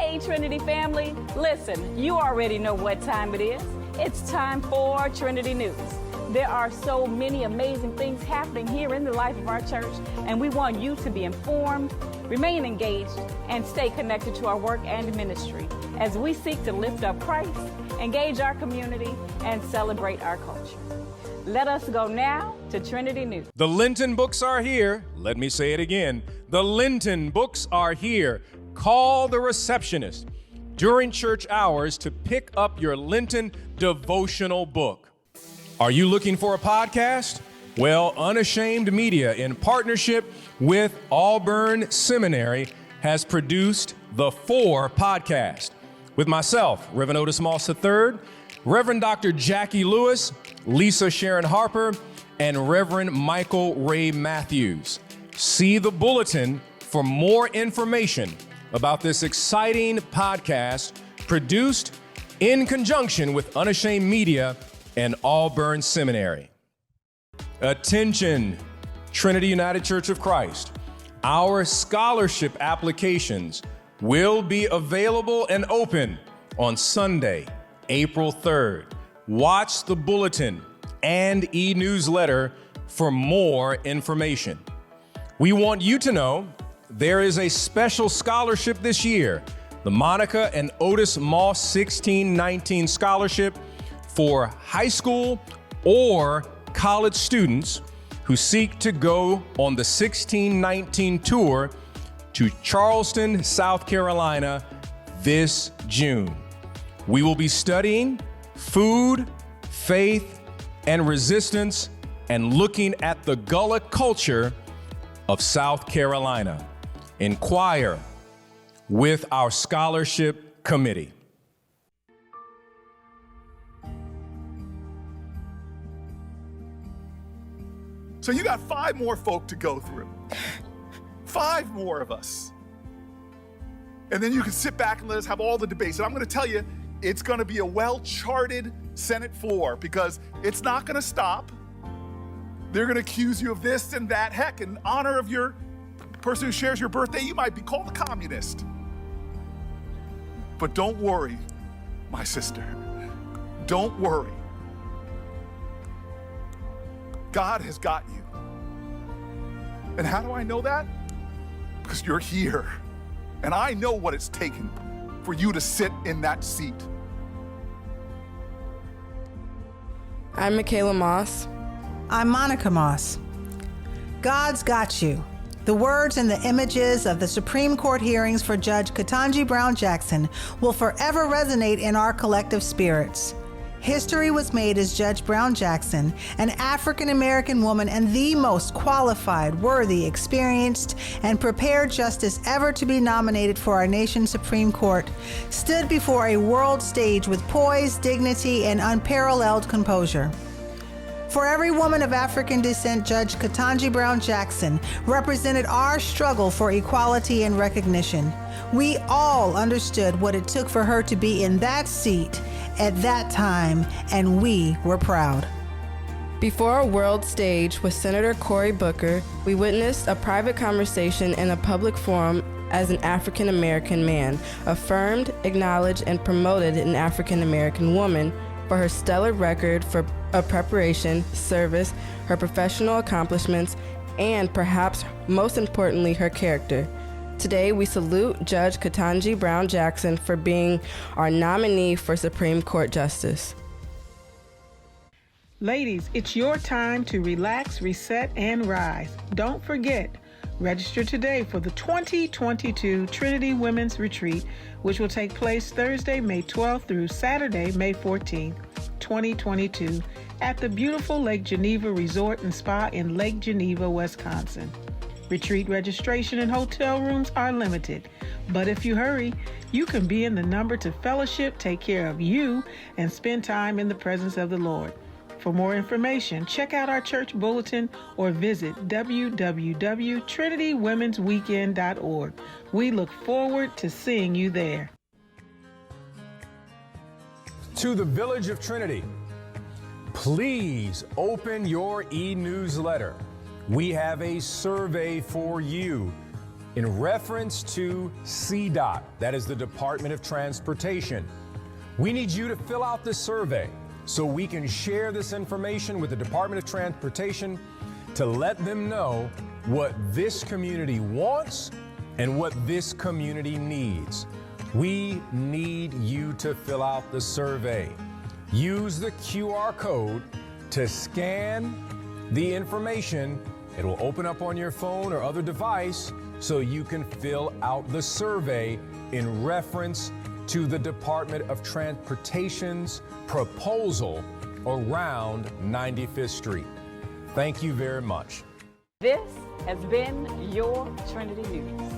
Hey, Trinity family, listen, you already know what time it is. It's time for Trinity News. There are so many amazing things happening here in the life of our church, and we want you to be informed, remain engaged, and stay connected to our work and ministry as we seek to lift up Christ, engage our community, and celebrate our culture. Let us go now to Trinity News. The Linton Books are here. Let me say it again. The Linton Books are here. Call the receptionist during church hours to pick up your Linton devotional book. Are you looking for a podcast? Well, Unashamed Media, in partnership with Auburn Seminary, has produced the 4 podcast with myself, Reverend Otis Moss III, Reverend Dr. Jackie Lewis, Lisa Sharon Harper, and Reverend Michael Ray Matthews. See the bulletin for more information about this exciting podcast produced in conjunction with Unashamed Media and Auburn Seminary. Attention, Trinity United Church of Christ. Our scholarship applications will be available and open on Sunday, April 3rd. Watch the bulletin and e-newsletter for more information. We want you to know there is a special scholarship this year, the Monica and Otis Moss 1619 Scholarship for high school or college students who seek to go on the 1619 tour to Charleston, South Carolina this June. We will be studying food, faith, and resistance, and looking at the Gullah culture of South Carolina. Inquire with our scholarship committee. So you got 5 more folk to go through. 5 more of us. And then you can sit back and let us have all the debates. And I'm going to tell you, it's going to be a well-charted Senate floor because it's not going to stop. They're going to accuse you of this and that. Heck, in honor of your person who shares your birthday, you might be called a communist. But don't worry, my sister. Don't worry. God has got you. And how do I know that? Because you're here. And I know what it's taken for you to sit in that seat. I'm Michaela Moss. I'm Monica Moss. God's got you. The words and the images of the Supreme Court hearings for Judge Ketanji Brown Jackson will forever resonate in our collective spirits. History was made as Judge Brown Jackson, an African-American woman and the most qualified, worthy, experienced, and prepared justice ever to be nominated for our nation's Supreme Court, stood before a world stage with poise, dignity, and unparalleled composure. For every woman of African descent, Judge Ketanji Brown Jackson represented our struggle for equality and recognition. We all understood what it took for her to be in that seat at that time, and we were proud. Before a world stage with Senator Cory Booker, we witnessed a private conversation in a public forum as an African American man, affirmed, acknowledged, and promoted an African American woman for her stellar record of preparation, service, her professional accomplishments, and perhaps most importantly, her character. Today, we salute Judge Ketanji Brown Jackson for being our nominee for Supreme Court Justice. Ladies, it's your time to relax, reset, and rise. Don't forget, register today for the 2022 Trinity Women's Retreat, which will take place Thursday, May 12th through Saturday, May 14th, 2022, at the beautiful Lake Geneva Resort and Spa in Lake Geneva, Wisconsin. Retreat registration and hotel rooms are limited, but if you hurry, you can be in the number to fellowship, take care of you, and spend time in the presence of the Lord. For more information, check out our church bulletin or visit www.trinitywomensweekend.org. We look forward to seeing you there. To the Village of Trinity, please open your e-newsletter. We have a survey for you. in reference to CDOT, that is the Department of Transportation. We need you to fill out this survey so we can share this information with the Department of Transportation to let them know what this community wants and what this community needs. We need you to fill out the survey. Use the QR code to scan the information. It will open up on your phone or other device so you can fill out the survey in reference to the Department of Transportation's proposal around 95th Street. Thank you very much. This has been your Trinity News.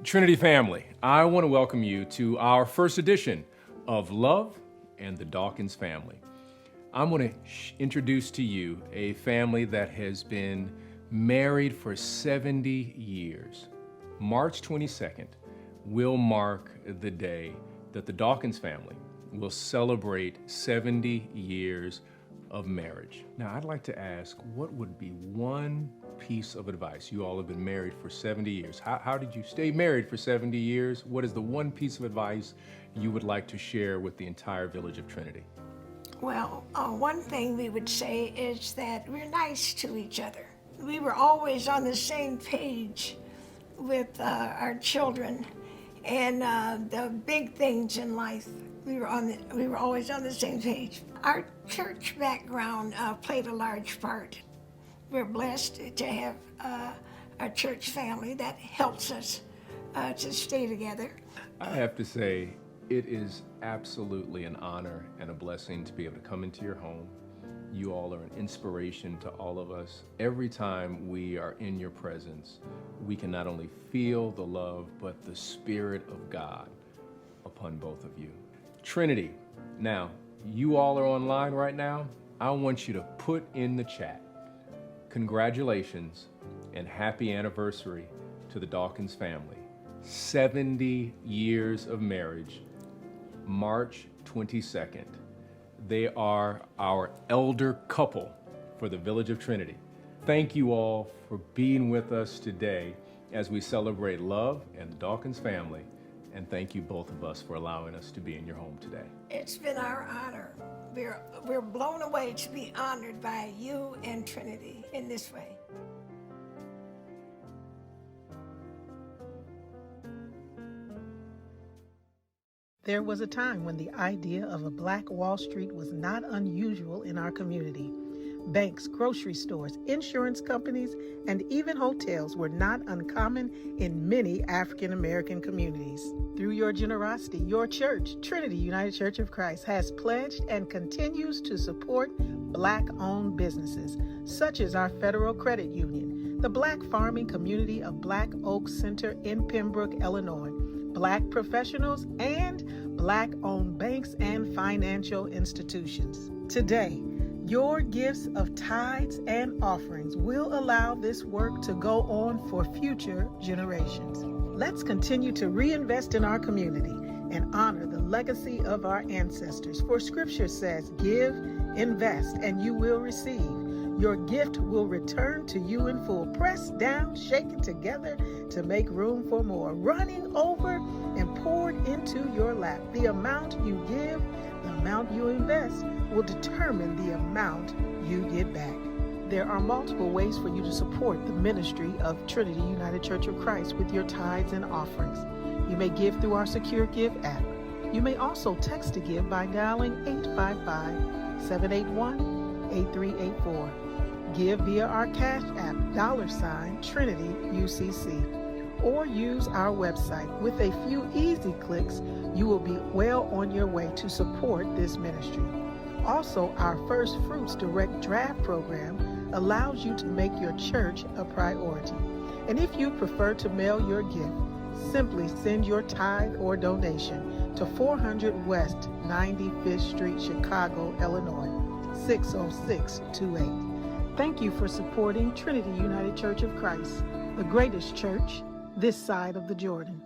Trinity family, I want to welcome you to our first edition of Love and the Dawkins Family. I'm going to introduce to you a family that has been married for 70 years. March 22nd will mark the day that the Dawkins family will celebrate 70 years of marriage. Now, I'd like to ask, what would be one piece of advice? You all have been married for 70 years. How did you stay married for 70 years? What is the one piece of advice you would like to share with the entire village of Trinity? Well, one thing we would say is that we're nice to each other. We were always on the same page with our children and the big things in life. We were always on the same page. Our church background played a large part. We're blessed to have a church family that helps us to stay together. I have to say, it is absolutely an honor and a blessing to be able to come into your home. You all are an inspiration to all of us. Every time we are in your presence, we can not only feel the love, but the Spirit of God upon both of you. Trinity, now, you all are online right now. I want you to put in the chat, congratulations and happy anniversary to the Dawkins family. 70 years of marriage, March 22nd. They are our elder couple for the Village of Trinity. Thank you all for being with us today as we celebrate love and the Dawkins family. And thank you both of us for allowing us to be in your home today. It's been our honor. We're blown away to be honored by you and Trinity in this way. There was a time when the idea of a Black Wall Street was not unusual in our community. Banks, grocery stores, insurance companies, and even hotels were not uncommon in many African American communities. Through your generosity, your church, Trinity United Church of Christ, has pledged and continues to support Black-owned businesses, such as our Federal Credit Union, the Black Farming Community of Black Oak Center in Pembroke, Illinois, Black professionals, and Black-owned banks and financial institutions. Today, your gifts of tithes and offerings will allow this work to go on for future generations. Let's continue to reinvest in our community and honor the legacy of our ancestors. For Scripture says, give, invest, and you will receive. Your gift will return to you in full, pressed down, shaken together to make room for more, running over and poured into your lap. The amount you give, the amount you invest, will determine the amount you get back. There are multiple ways for you to support the ministry of Trinity United Church of Christ with your tithes and offerings. You may give through our Secure Give app. You may also text to give by dialing 855-781-8384. Give via our Cash App, $Trinity UCC, or use our website. With a few easy clicks, you will be well on your way to support this ministry. Also, our First Fruits Direct Draft program allows you to make your church a priority. And if you prefer to mail your gift, simply send your tithe or donation to 400 West 95th Street, Chicago, Illinois, 60628. Thank you for supporting Trinity United Church of Christ, the greatest church this side of the Jordan.